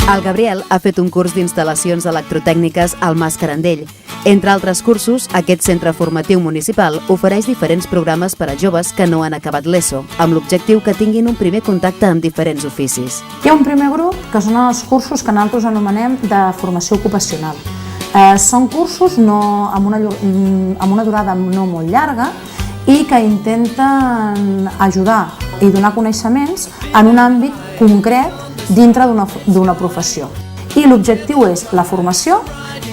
El Gabriel ha fet un curs d'instal·lacions electrotècniques al Mas Carandell. Entre altres cursos, aquest centre formatiu municipal ofereix diferents programes per a joves que no han acabat l'ESO, amb l'objectiu que tinguin un primer contacte amb diferents oficis. Hi ha un primer grup que són els cursos que nosaltres anomenem de formació ocupacional. Són cursos amb una durada no molt llarga i que intenten ajudar i donar coneixements en un àmbit concret dintre d'una professió. I l'objectiu és la formació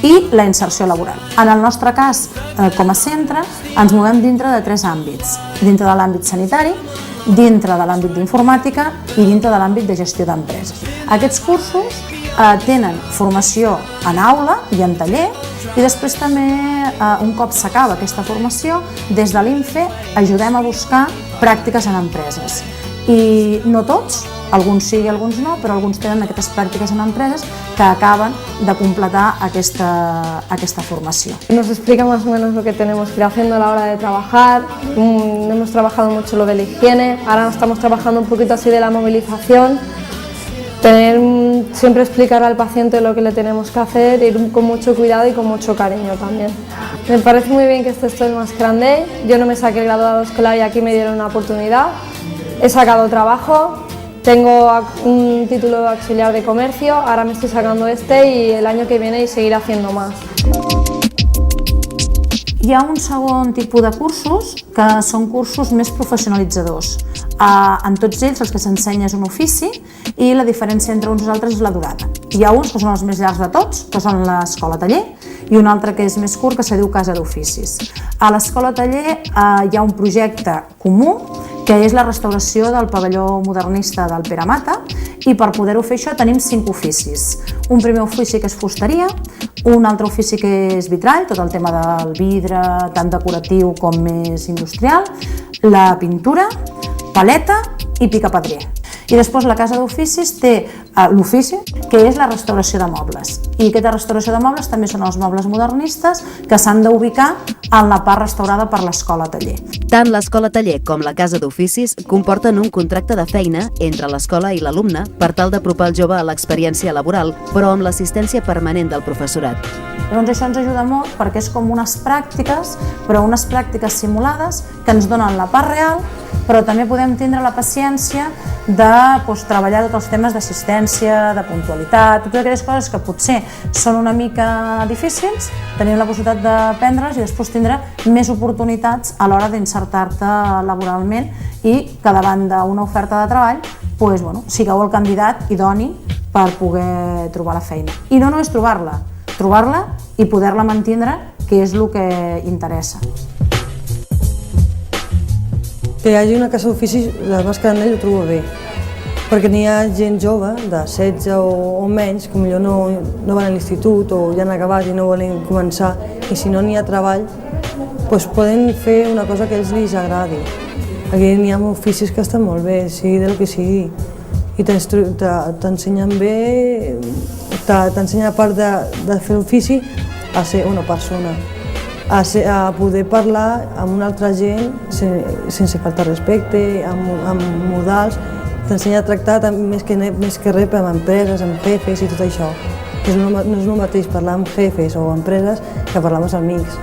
i la inserció laboral. En el nostre cas, com a centre, ens movem dintre de 3 àmbits. Dintre de l'àmbit sanitari, dintre de l'àmbit d'informàtica i dintre de l'àmbit de gestió d'empreses. Aquests cursos tenen formació en aula i en taller i després també, un cop s'acaba aquesta formació, des de l'INFE ajudem a buscar pràctiques en empreses. I no tots, alguns sí i alguns no, però alguns tenen aquestes pràctiques en empreses que acaben de completar aquesta formació. Nos explica más o menos lo que tenemos que ir haciendo a la hora de trabajar. Hemos trabajado mucho lo de la higiene, ahora estamos trabajando un poquito así de la movilización. Siempre explicar al paciente lo que le tenemos que hacer, ir con mucho cuidado y con mucho cariño también. Me parece muy bien que esto esté en Mas Carandell. Yo no me saqué el graduado escolar y aquí me dieron una oportunidad. He sacado trabajo, tengo un título de auxiliar de comercio, ahora me estoy sacando y el año que viene y seguir haciendo más. Hi ha un segon tipus de cursos que són cursos més professionalitzadors. En tots ells el que s'ensenya és un ofici i la diferència entre uns i altres és la durada. Hi ha uns que són els més llargs de tots, que són l'escola taller, i un altre que és més curt, que se diu casa d'oficis. A l'escola taller hi ha un projecte comú, que és la restauració del pavelló modernista del Pere Mata, i per poder-ho fer això tenim 5 oficis. Un primer ofici que és fusteria, un altre ofici que és vitrall, tot el tema del vidre, tant decoratiu com més industrial, la pintura, paleta i picapedrer. I després la casa d'oficis té l'ofici, que és la restauració de mobles. I aquesta restauració de mobles també són els mobles modernistes que s'han d'ubicar en la part restaurada per l'escola taller. Tant l'escola taller com la casa d'oficis comporten un contracte de feina entre l'escola i l'alumne per tal d'apropar el jove a l'experiència laboral, però amb l'assistència permanent del professorat. Llavors això ens ajuda molt perquè és com unes pràctiques, però unes pràctiques simulades que ens donen la part real, però també podem tindre la paciència de treballar tots els temes d'assistència, de puntualitat, totes aquelles coses que potser són una mica difícils, tenim la possibilitat d'aprendre-les i després tindre més oportunitats a l'hora d'insertar-te laboralment i que davant d'una oferta de treball sigueu el candidat idoni per poder trobar la feina. I no només trobar-la i poder-la mantindre, que és el que interessa. Que hi hagi una casa d'oficis de Mas Carandell ho trobo bé, perquè n'hi ha gent jove, de 16 o menys, que potser no van a l'institut o ja han acabat i no volen començar, i si no n'hi ha treball, poden fer una cosa que a ells els agradi. Aquí n'hi ha oficis que estan molt bé, sigui del que sigui, i t'ensenyen bé, t'ensenyen a part de fer l'ofici a ser una persona, a poder parlar amb una altra gent sense faltar respecte, amb modals, t'ensenya a tractar més que res amb empreses, amb jefes i tot això. No és el mateix parlar amb jefes o empreses que parlar amb els amics.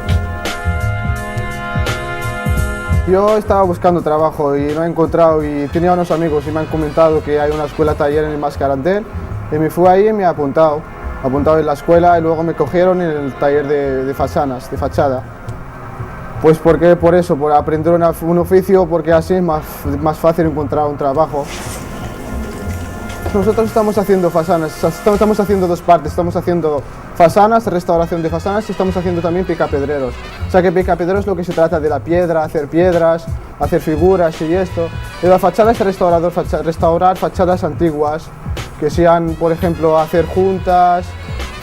Yo estaba buscando trabajo y no he encontrado, y tenía unos amigos y me han comentado que hay una escuela taller en el Mas Carandell, y me fui ahí y me he apuntado en la escuela y luego me cogieron en el taller de fachadas, de fachada. Pues porque por eso, por aprender un oficio, porque así es más fácil encontrar un trabajo. Nosotros estamos haciendo fachadas, estamos haciendo 2 partes, estamos haciendo fachadas, restauración de fachadas, y estamos haciendo también picapedreros. O sea que picapedreros es lo que se trata de la piedra, hacer piedras, hacer figuras y esto. Y la fachada es restaurar fachadas antiguas, que sean, por ejemplo, hacer juntas,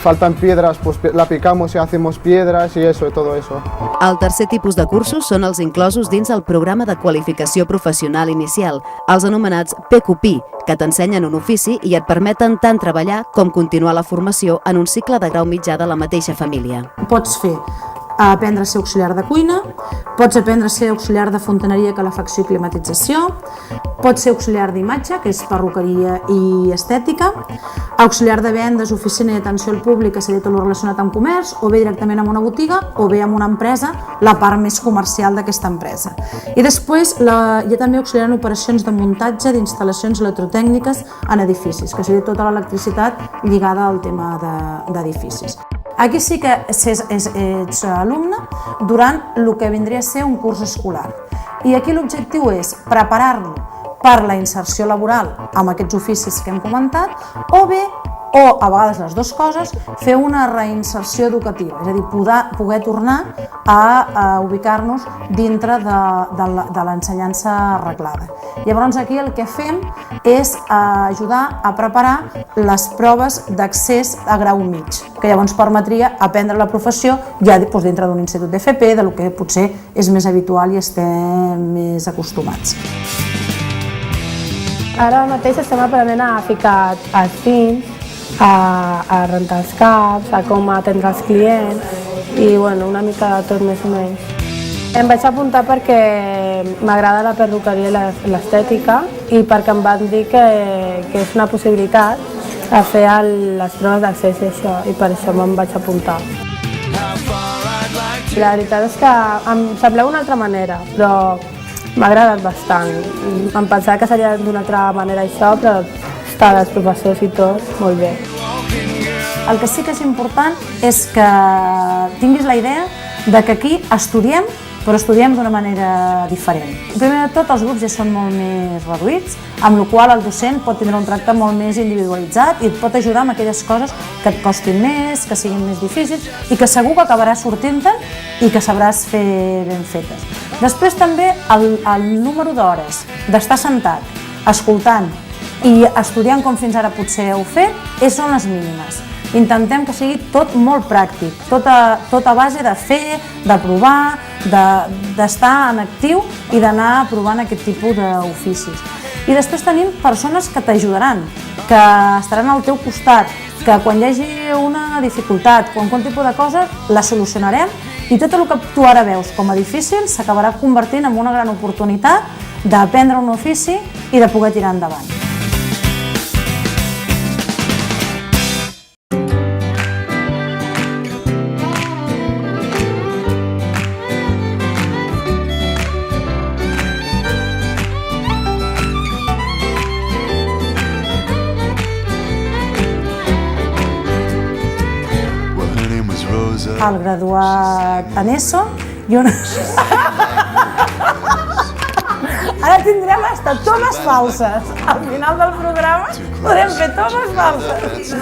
faltan piedras, pues la picamos y hacemos piedras y eso, todo eso. El tercer tipus de cursos són els inclosos dins el programa de qualificació professional inicial, els anomenats PQPI, que t'ensenyen un ofici i et permeten tant treballar com continuar la formació en un cicle de grau mitjà de la mateixa família. Pots aprendre a ser auxiliar de cuina, pots aprendre a ser auxiliar de fontaneria, calefacció i climatització, Pot ser auxiliar d'imatge, que és perruqueria i estètica, auxiliar de vendes, oficina i atenció al públic, que seria tot el relacionat amb comerç, o bé directament amb una botiga, o bé amb una empresa, la part més comercial d'aquesta empresa. I després hi ha també auxiliar en operacions de muntatge d'instal·lacions electrotècniques en edificis, que seria tota l'electricitat lligada al tema d'edificis. Aquí sí que ets alumne durant el que vindria a ser un curs escolar. I aquí l'objectiu és preparar-lo per la inserció laboral amb aquests oficis que hem comentat, o bé, o a vegades les dues coses, fer una reinserció educativa, és a dir, poder tornar a ubicar-nos dintre de l'ensenyança arreglada. Llavors aquí el que fem és ajudar a preparar les proves d'accés a grau mig, que llavors permetria aprendre la professió ja dintre d'un institut d'FP, del que potser és més habitual i estem més acostumats. Ara mateix estem aprenent a ficar els pins, a rentar els caps, a com atendre els clients i una mica de tot més o menys. Em vaig apuntar perquè m'agrada la perruqueria i l'estètica i perquè em van dir que és una possibilitat a fer les proves d'accés i això, i per això me'n vaig apuntar. La veritat és que em semblava una altra manera, però m'ha agradat bastant. Em pensava que seria d'una altra manera això, però està els professors i tot, molt bé. El que sí que és important és que tinguis la idea de que aquí estudiem, però estudiem d'una manera diferent. Primer de tot, els grups ja són molt més reduïts, amb la qual cosa el docent pot tindre un tracte molt més individualitzat i et pot ajudar amb aquelles coses que et costin més, que siguin més difícils i que segur que acabaràs sortint-te'n i que sabràs fer ben fetes. Després també el número d'hores d'estar sentat, escoltant i estudiant com fins ara potser heu fet, són les mínimes. Intentem que sigui tot molt pràctic, tot a base de fer, de provar, d'estar en actiu i d'anar provant aquest tipus d'oficis. I després tenim persones que t'ajudaran, que estaran al teu costat, que quan hi hagi una dificultat, qualsevol tipus de cosa, la solucionarem i tot el que tu ara veus com a difícil s'acabarà convertint en una gran oportunitat d'aprendre un ofici i de poder tirar endavant. El graduat en ESO i una... Ara tindrem hasta tomes falses. Al final del programa podem fer tomes falses.